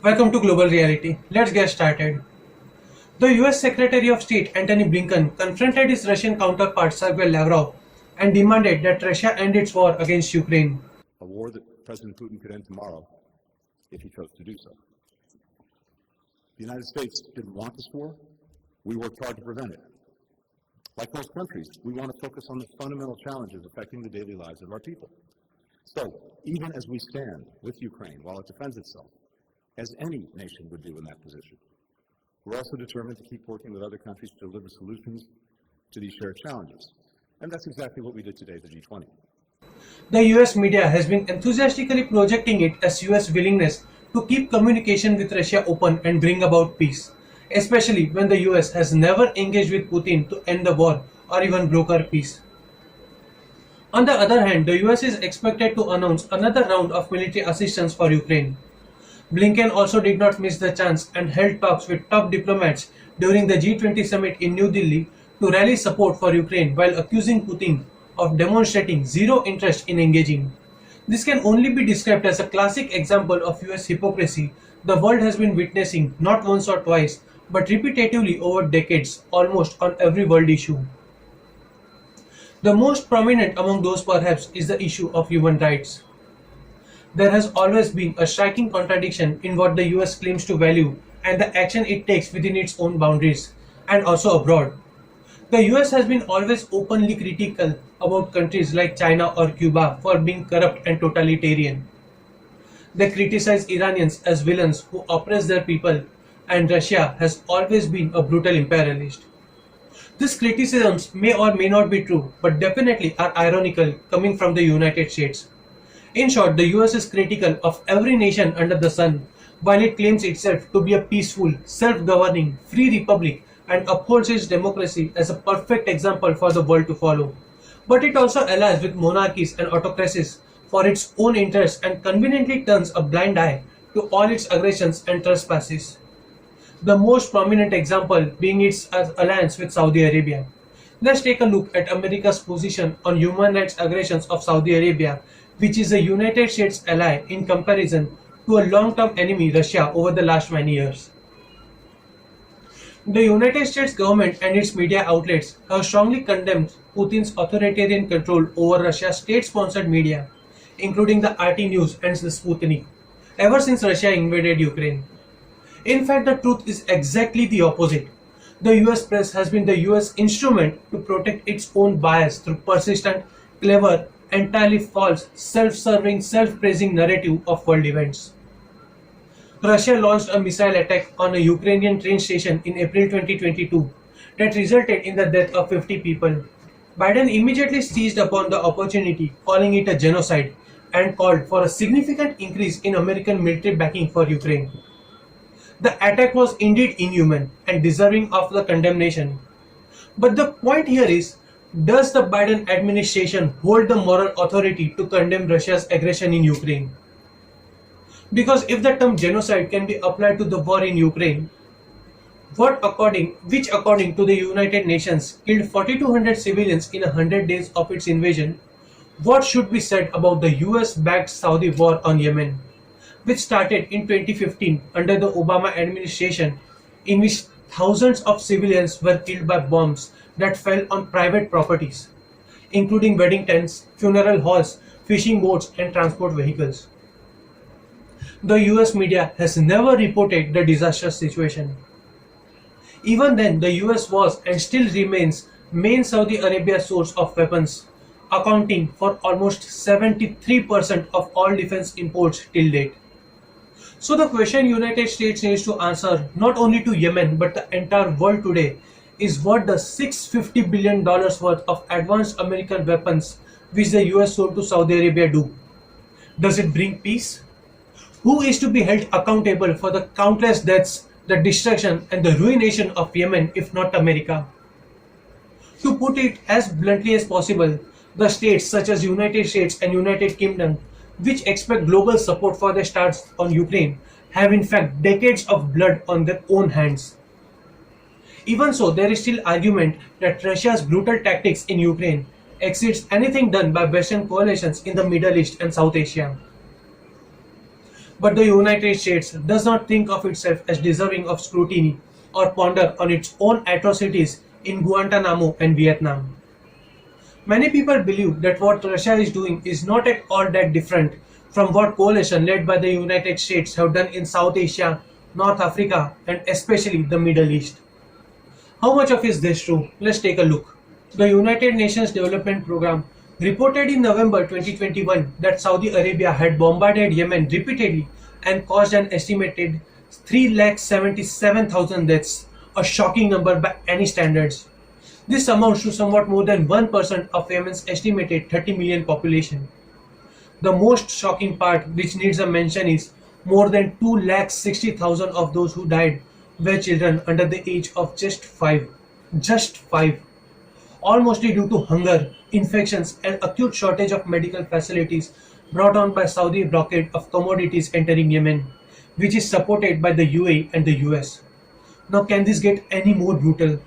Welcome to Global Reality. Let's get started. The US Secretary of State Antony Blinken confronted his Russian counterpart Sergey Lavrov and demanded that Russia end its war against Ukraine. A war that President Putin could end tomorrow if he chose to do so. The United States didn't want this war. We worked hard to prevent it. Like most countries, we want to focus on the fundamental challenges affecting the daily lives of our people. So, even as we stand with Ukraine while it defends itself, as any nation would do in that position, we're also determined to keep working with other countries to deliver solutions to these shared challenges. And that's exactly what we did today at the G20. The US media has been enthusiastically projecting it as US willingness to keep communication with Russia open and bring about peace, especially when the US has never engaged with Putin to end the war or even broker peace. On the other hand, the US is expected to announce another round of military assistance for Ukraine. Blinken also did not miss the chance and held talks with top diplomats during the G20 summit in New Delhi to rally support for Ukraine while accusing Putin of demonstrating zero interest in engaging. This can only be described as a classic example of US hypocrisy the world has been witnessing not once or twice, but repetitively over decades, almost on every world issue. The most prominent among those perhaps is the issue of human rights. There has always been a striking contradiction in what the US claims to value and the action it takes within its own boundaries, and also abroad. The US has been always openly critical about countries like China or Cuba for being corrupt and totalitarian. They criticize Iranians as villains who oppress their people, and Russia has always been a brutal imperialist. These criticisms may or may not be true, but definitely are ironical coming from the United States. In short, the US is critical of every nation under the sun, while it claims itself to be a peaceful, self-governing, free republic and upholds its democracy as a perfect example for the world to follow. But it also allies with monarchies and autocracies for its own interests and conveniently turns a blind eye to all its aggressions and trespasses. The most prominent example being its alliance with Saudi Arabia. Let's take a look at America's position on human rights aggressions of Saudi Arabia, which is a United States ally in comparison to a long-term enemy Russia over the last many years. The United States government and its media outlets have strongly condemned Putin's authoritarian control over Russia's state-sponsored media, including the RtNews and the Sputnik, ever since Russia invaded Ukraine. In fact, the truth is exactly the opposite. The US press has been the US instrument to protect its own bias through persistent, clever, entirely false, self-serving, self-praising narrative of world events. Russia launched a missile attack on a Ukrainian train station in April 2022 that resulted in the death of 50 people. Biden immediately seized upon the opportunity, calling it a genocide, and called for a significant increase in American military backing for Ukraine. The attack was indeed inhuman and deserving of the condemnation. But the point here is, does the Biden administration hold the moral authority to condemn Russia's aggression in Ukraine? Because if the term genocide can be applied to the war in Ukraine, which according to the United Nations killed 4,200 civilians in 100 days of its invasion, what should be said about the US-backed Saudi war on Yemen, which started in 2015 under the Obama administration, in which thousands of civilians were killed by bombs that fell on private properties, including wedding tents, funeral halls, fishing boats, and transport vehicles. The US media has never reported the disastrous situation. Even then, the US was and still remains main Saudi Arabia source of weapons, accounting for almost 73% of all defense imports till date. So the question United States needs to answer not only to Yemen but the entire world today is, what does $650 billion worth of advanced American weapons which the US sold to Saudi Arabia do? Does it bring peace? Who is to be held accountable for the countless deaths, the destruction and the ruination of Yemen if not America? To put it as bluntly as possible, the states such as United States and United Kingdom, which expect global support for their stance on Ukraine, have in fact decades of blood on their own hands. Even so, there is still argument that Russia's brutal tactics in Ukraine exceeds anything done by Western coalitions in the Middle East and South Asia. But the United States does not think of itself as deserving of scrutiny or ponder on its own atrocities in Guantanamo and Vietnam. Many people believe that what Russia is doing is not at all that different from what coalition led by the United States have done in South Asia, North Africa, and especially the Middle East. How much of is this true? Let's take a look. The United Nations Development Programme reported in November 2021 that Saudi Arabia had bombarded Yemen repeatedly and caused an estimated 377,000 deaths, a shocking number by any standards. This amounts to somewhat more than 1% of Yemen's estimated 30 million population. The most shocking part, which needs a mention, is more than 260,000 of those who died were children under the age of just 5. Just 5. All mostly due to hunger, infections, and acute shortage of medical facilities brought on by Saudi blockade of commodities entering Yemen, which is supported by the UAE and the US. Now, can this get any more brutal?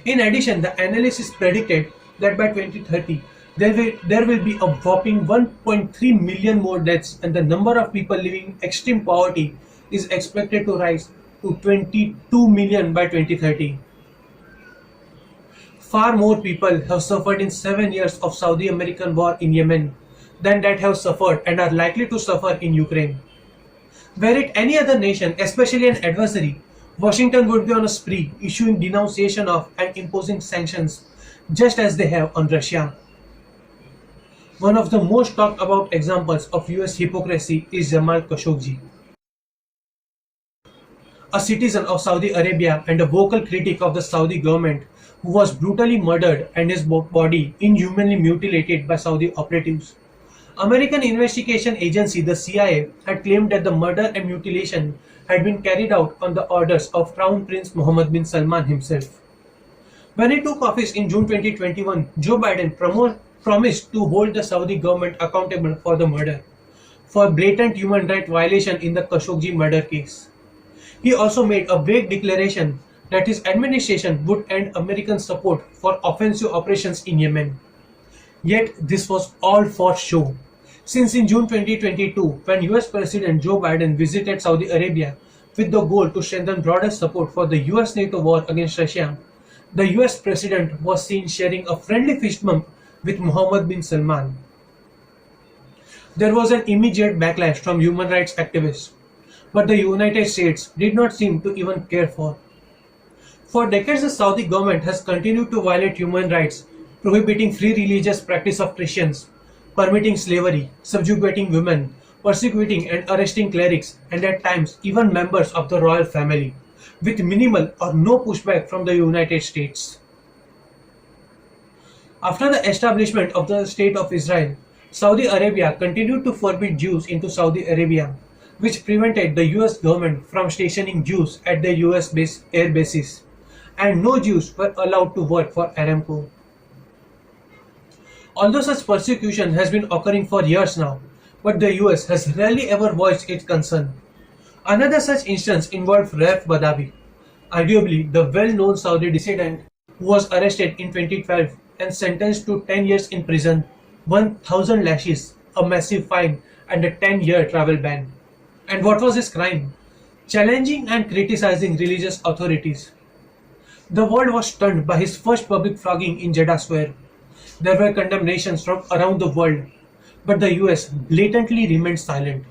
In addition, the analysis predicted that by 2030, there will be a whopping 1.3 million more deaths, and the number of people living in extreme poverty is expected to rise to 22 million by 2030. Far more people have suffered in 7 years of Saudi-American war in Yemen than that have suffered and are likely to suffer in Ukraine. Were it any other nation, especially an adversary, Washington would be on a spree, issuing denunciation of and imposing sanctions, just as they have on Russia. One of the most talked about examples of US hypocrisy is Jamalkhashoggi, a citizen of Saudi Arabia and a vocal critic of the Saudi government, who was brutally murdered and his body inhumanly mutilated by Saudi operatives. American investigation agency the CIA had claimed that the murder and mutilation had been carried out on the orders of Crown Prince Mohammedbinsalman himself. When he took office in June 2021, Joe Biden promised to hold the Saudi government accountable for the murder, for blatant human rights violation in the Khashoggi murder case. He also made a vague declaration that his administration would end American support for offensive operations in Yemen. Yet this was all for show. Since in June 2022, when US President Joe Biden visited Saudi Arabia with the goal to strengthen broader support for the US-NATO war against Russia, the US President was seen sharing a friendly fist bump with Mohammed bin Salman. There was an immediate backlash from human rights activists, but the United States did not seem to even care for. For decades, the Saudi government has continued to violate human rights, prohibiting free religious practice of Christians, permitting slavery, subjugating women, persecuting and arresting clerics, and at times even members of the royal family, with minimal or no pushback from the United States. After the establishment of the State of Israel, Saudi Arabia continued to forbid Jews into Saudi Arabia, which prevented the US government from stationing Jews at the US air bases, and no Jews were allowed to work for Aramco. Although such persecution has been occurring for years now, but the US has rarely ever voiced its concern. Another such instance involved Raifbadawi, arguably the well-known Saudi dissident who was arrested in 2012 and sentenced to 10 years in prison, 1,000 lashes, a massive fine, and a 10-year travel ban. And what was his crime? Challenging and criticizing religious authorities. The world was stunned by his first public flogging in Jeddah Square. There were condemnations from around the world, but the US blatantly remained silent.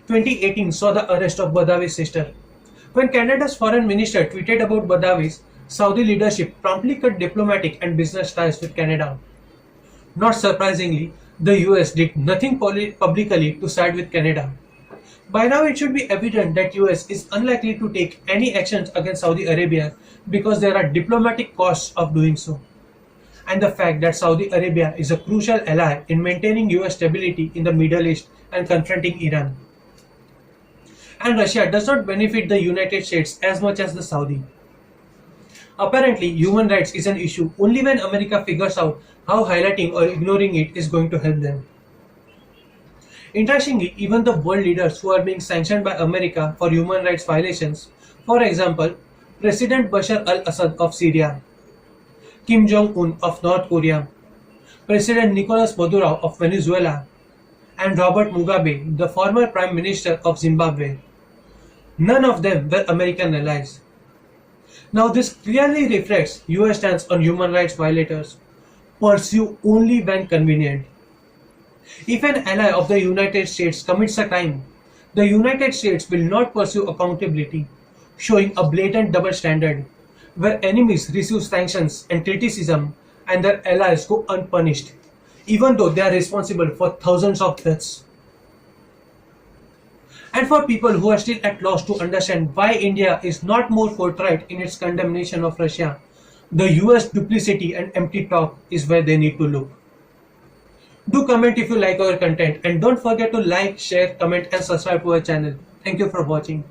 2018 saw the arrest of Badawi's sister. When Canada's foreign minister tweeted about Badawi's, Saudi leadership promptly cut diplomatic and business ties with Canada. Not surprisingly, the US did nothing publicly to side with Canada. By now it should be evident that US is unlikely to take any actions against Saudi Arabia because there are diplomatic costs of doing so. And the fact that Saudi Arabia is a crucial ally in maintaining US stability in the Middle East and confronting Iran. And Russia does not benefit the United States as much as the Saudi. Apparently, human rights is an issue only when America figures out how highlighting or ignoring it is going to help them. Interestingly, even the world leaders who are being sanctioned by America for human rights violations, for example, President Bashar al-Assad of Syria, Kim Jong-un of North Korea, President Nicolas Maduro of Venezuela, and Robert Mugabe, the former Prime Minister of Zimbabwe. None of them were American allies. Now this clearly reflects US stance on human rights violators. Pursue only when convenient. If an ally of the United States commits a crime, the United States will not pursue accountability, showing a blatant double standard, where enemies receive sanctions and criticism and their allies go unpunished, even though they are responsible for thousands of deaths. And for people who are still at loss to understand why India is not more forthright in its condemnation of Russia, the US duplicity and empty talk is where they need to look. Do comment if you like our content and don't forget to like, share, comment and subscribe to our channel. Thank you for watching.